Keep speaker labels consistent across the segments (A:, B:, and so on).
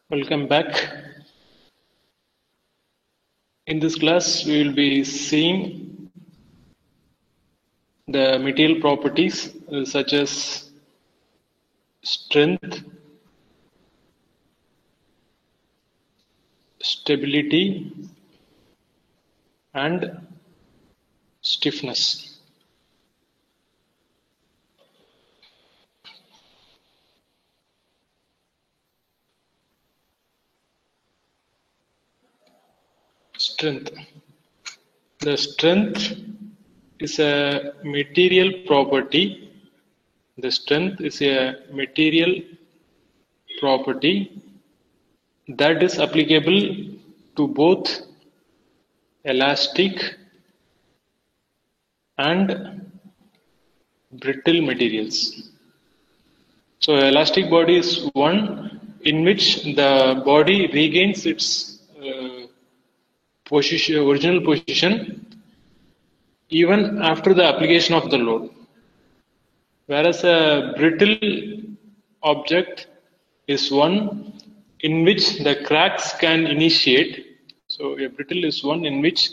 A: Welcome back. In this class, we will be seeing the material properties such as strength, stability, and stiffness. Strength. The strength is a material property. The strength is a material property that is applicable to both elastic and brittle materials. So elastic body is one in which the body regains its original position even after the application of the load. Whereas a brittle object is one in which the cracks can initiate. So a brittle is one in which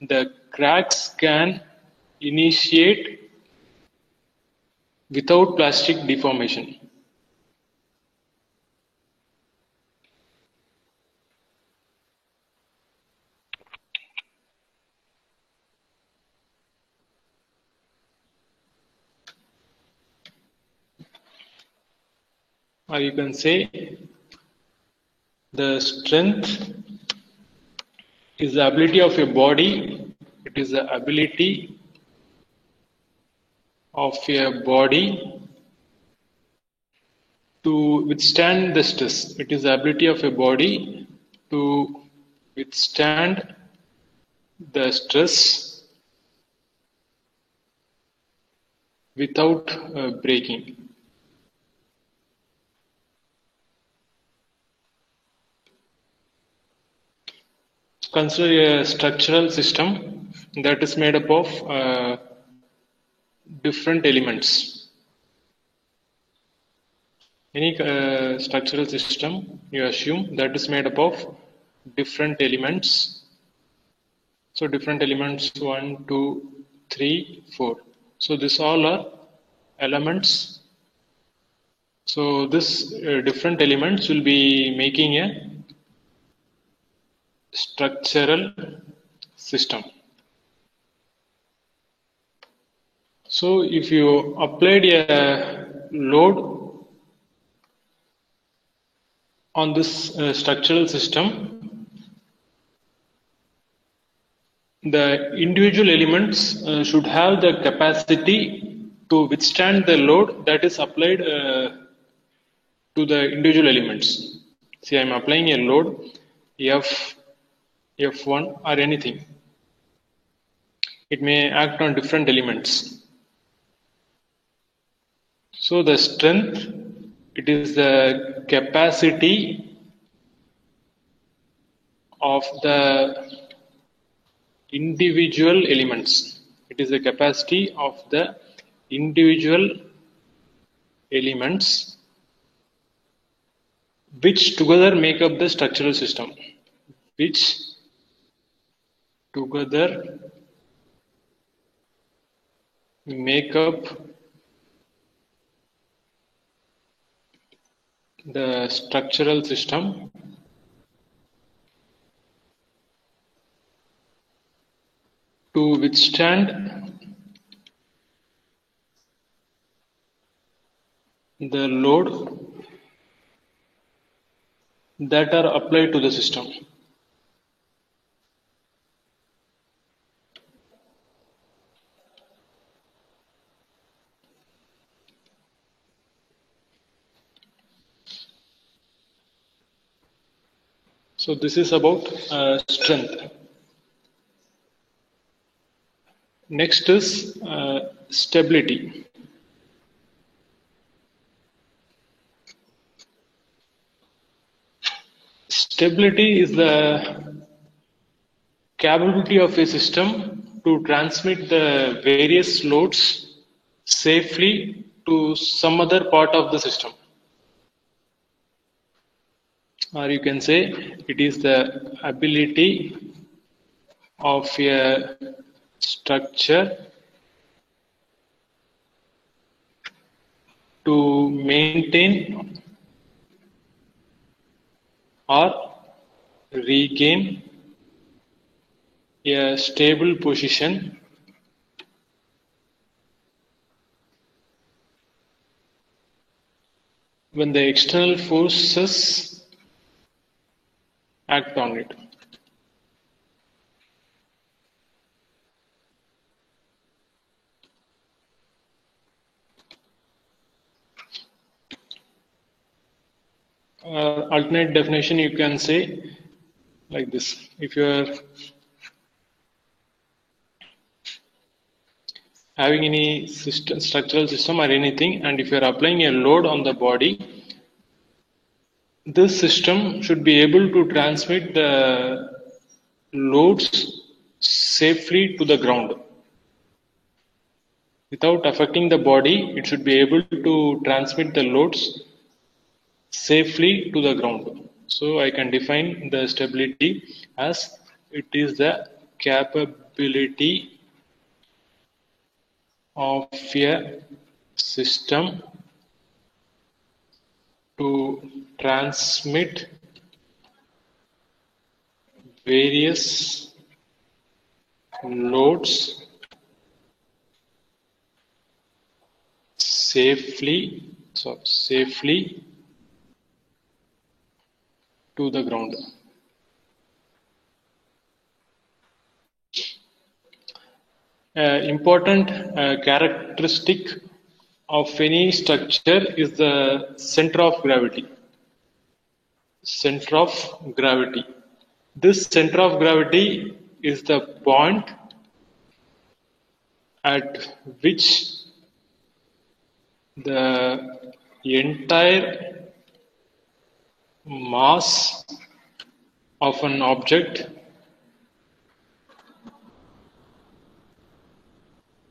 A: the cracks can initiate without plastic deformation. Or you can say the strength is the ability of a body, it is the ability of a body to withstand the stress. It is the ability of a body to withstand the stress without breaking. Consider a structural system that is made up of different elements. Any structural system you assume that is made up of different elements. So different elements 1, 2, 3, 4. So this all are elements. So this different elements will be making a structural system. So if you applied a load on this structural system, the individual elements should have the capacity to withstand the load that is applied to the individual elements. See, I am applying a load F1 or anything. It may act on different elements. So the strength, it is the capacity of the individual elements. It is the capacity of the individual elements which together make up the structural system. Which together make up the structural system to withstand the load that are applied to the system. So this is about strength. Next is stability. Stability is the capability of a system to transmit the various loads safely to some other part of the system. or you can say it is the ability of a structure to maintain or regain a stable position when the external forces act on it. Alternate definition you can say like this: if you are having any structural system or anything, and if you are applying a load on the body, this system should be able to transmit the loads safely to the ground without affecting the body. It should be able to transmit the loads safely to the ground. So I can define the stability as it is the capability of a system to transmit various loads safely to the ground. Important characteristic of any structure is the center of gravity. Center of gravity. This center of gravity is the point at which the entire mass of an object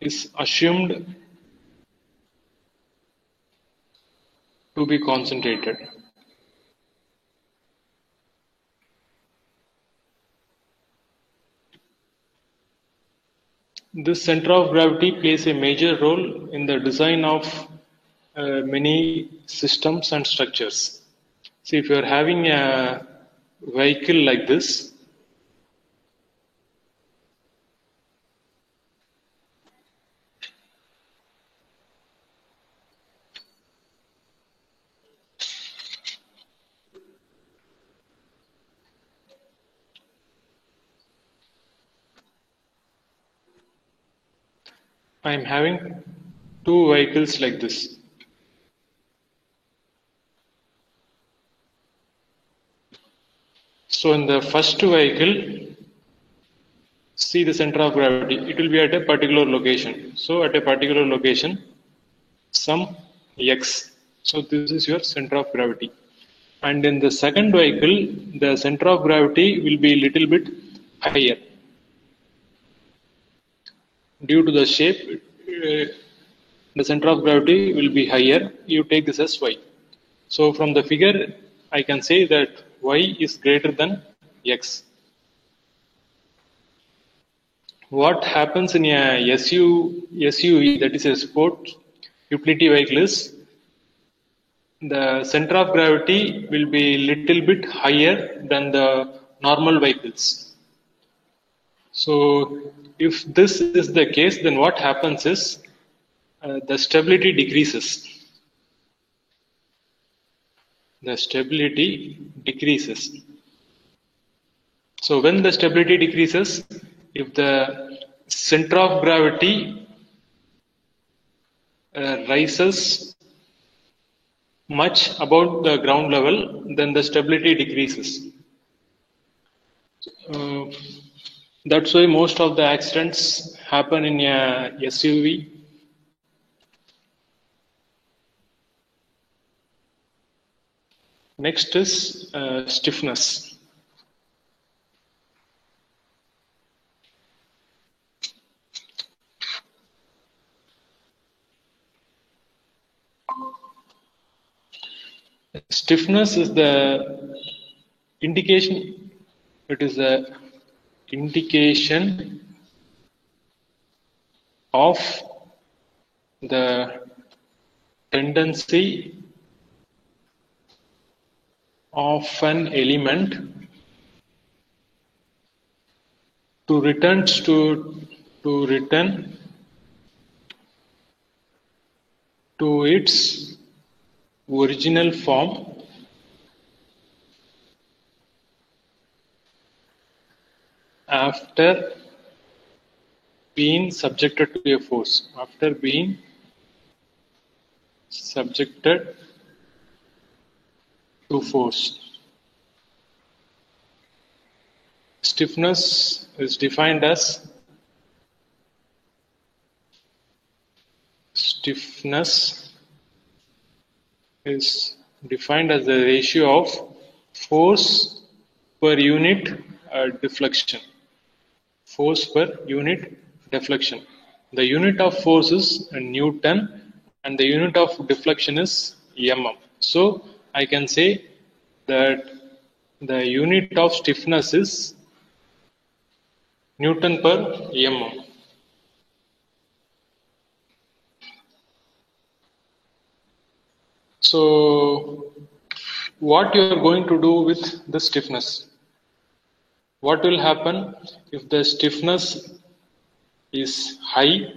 A: is assumed to be concentrated. This center of gravity plays a major role in the design of many systems and structures. See, if you are having a vehicle like this, I am having two vehicles like this. So in the first vehicle, see the center of gravity, it will be at a particular location. So at a particular location, some x. So this is your center of gravity. And in the second vehicle, the center of gravity will be a little bit higher. Due to the shape, the center of gravity will be higher. You take this as y. So from the figure, I can say that y is greater than x. What happens in a SUV, that is a sport utility vehicle, is the center of gravity will be little bit higher than the normal vehicles. So if this is the case, then what happens is the stability decreases. The stability decreases. So when the stability decreases, if the center of gravity rises much above the ground level, then the stability decreases. That's why most of the accidents happen in a SUV. Next is stiffness. Stiffness is the indication, it is a indication of the tendency of an element to return to its original form after being subjected to a force. After being subjected to force. Stiffness is defined as the ratio of force per unit deflection. Force per unit deflection. The unit of force is Newton and the unit of deflection is mm. So I can say that the unit of stiffness is Newton per mm. So what you are going to do with the stiffness? What will happen if the stiffness is high,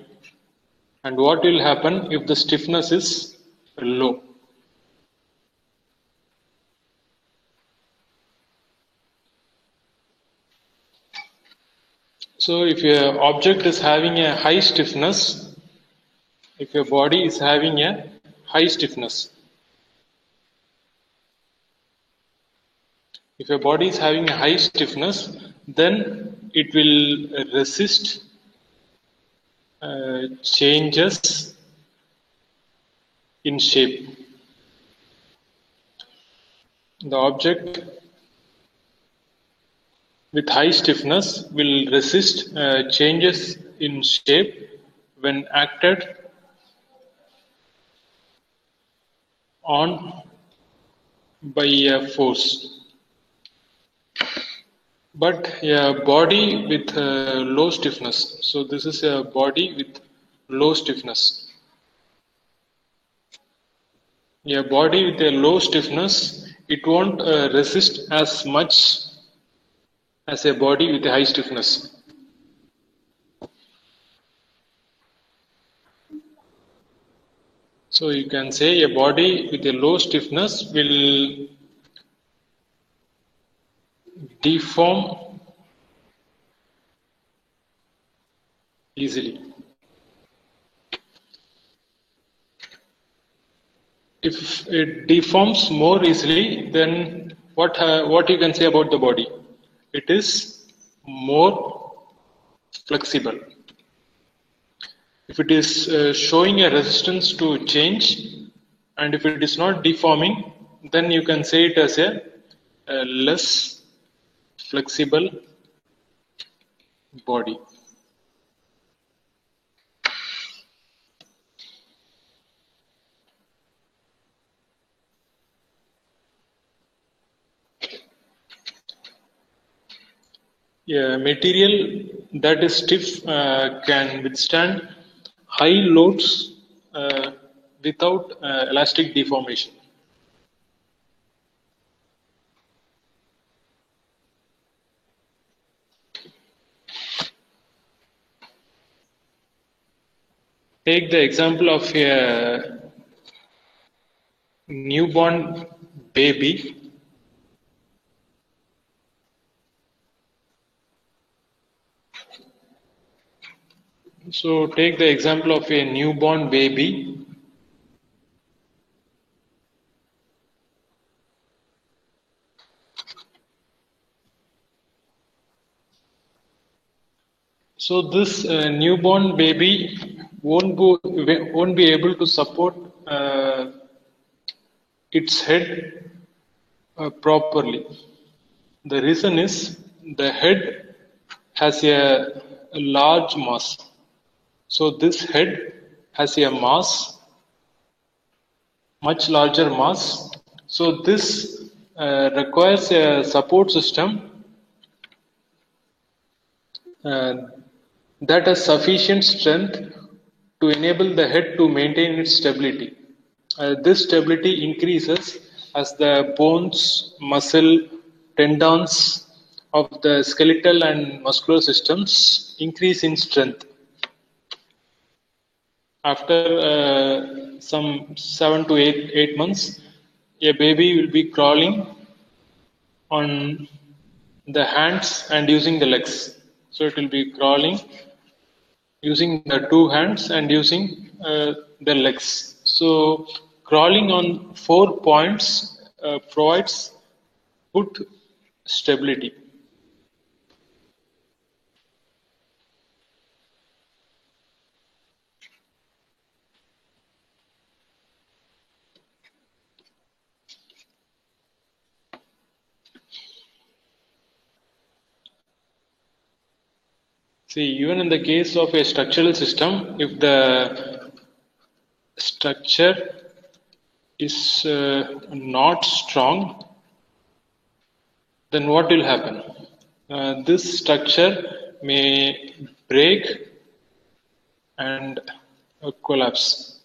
A: and what will happen if the stiffness is low? So if your object is having a high stiffness, if your body is having a high stiffness, if your body is having a high stiffness, then it will resist changes in shape. The object with high stiffness will resist changes in shape when acted on by a force. But a body with low stiffness, so this is a body with low stiffness. A body with a low stiffness, it won't resist as much as a body with a high stiffness. So you can say a body with a low stiffness will deform easily. If it deforms more easily, then what you can say about the body? It is more flexible. If it is showing a resistance to change, and if it is not deforming, then you can say it as a less flexible body. A material that is stiff can withstand high loads without elastic deformation. Take the example of a newborn baby. So take the example of a newborn baby. So this newborn baby won't be able to support its head properly. The reason is the head has a large mass. So this head has a mass, much larger mass. So this requires a support system uh, that has sufficient strength to enable the head to maintain its stability. This stability increases as the bones, muscle, tendons of the skeletal and muscular systems increase in strength. After some 7 to 8 months, a baby will be crawling on the hands and using the legs. So it will be crawling using the two hands and using the legs. So crawling on 4 points provides good stability. See, even in the case of a structural system, if the structure is not strong, then what will happen? This structure may break and collapse.